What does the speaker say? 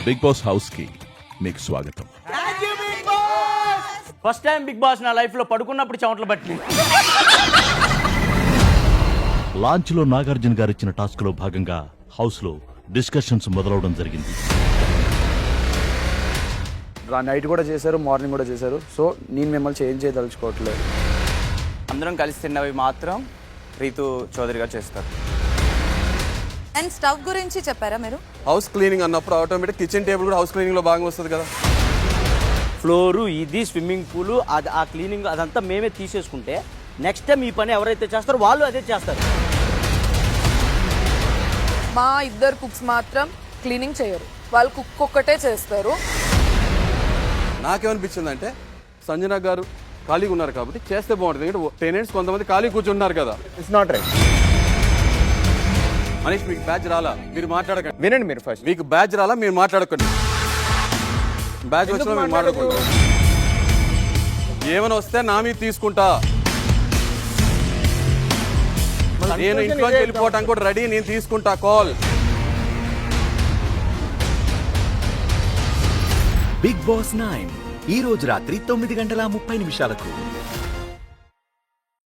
Big boss house కి మీకు స్వాగతం. ఫస్ట్ టైం బిగ్ బాస్ నా లైఫ్ లో పడుకున్నప్పుడు చెమటలు పట్టినాయి. లాంచ్ లో నాగార్జున గారు ఇచ్చిన టాస్క్ లో భాగంగా హౌస్ లో డిస్కషన్స్ మొదలవడం జరిగింది. నైట్ కూడా చేశారు, మార్నింగ్ కూడా చేశారు. సో నేను మిమ్మల్ని చేంజ్ చేయదలుచుకోవట్లేదు. అందరం కలిసి తిన్నవి మాత్రం రీతు చౌదరి గారు చేస్తారు. అండ్ స్టవ్ గురించి చెప్పారా మీరు? హౌస్ క్లీనింగ్ అన్నప్పుడు ఆటోమేటిక్ కిచెన్ టేబుల్ కూడా హౌస్ క్లీనింగ్ లో భాగంగా వస్తుంది కదా. ఫ్లోరు ఇది స్విమ్మింగ్ పూల్ అది ఆ క్లీనింగ్ అదంతా మేమే తీసేసుకుంటే నెక్స్ట్ టైం ఈ పని ఎవరైతే చేస్తారో వాళ్ళు అదే చేస్తారు. మా ఇద్దరు కుక్స్ మాత్రం క్లీనింగ్ చేయరు, వాళ్ళు కుక్ ఒక్కటే చేస్తారు. నాకేమనిపించిందంటే సంజన గారు ఖాళీగా ఉన్నారు కాబట్టి చేస్తే బాగుంటుంది. ఎందుకంటే టెనెంట్స్ కొంతమంది ఖాళీ కూర్చుంటున్నారు కదా. It's not right. మనీష్ మీకు బ్యాచ్ రాలా, మీరు మాట్లాడకండి. వినండి మీరు ఫస్ట్. మీకు బ్యాచ్ రాలా, మీరు మాట్లాడకండి. బ్యాచ్ వచ్చినా మీరు మాట్లాడకండి. ఏమైనా వస్తే నా మీద తీసుకుంటా. నేను ఇంట్లోకి వెళ్ళిపోవటానికి కూడా రెడీ, నేను తీసుకుంటా కాల్. బిగ్ బాస్ 9 ఈ రోజు రాత్రి 9:30 నిమిషాలకు.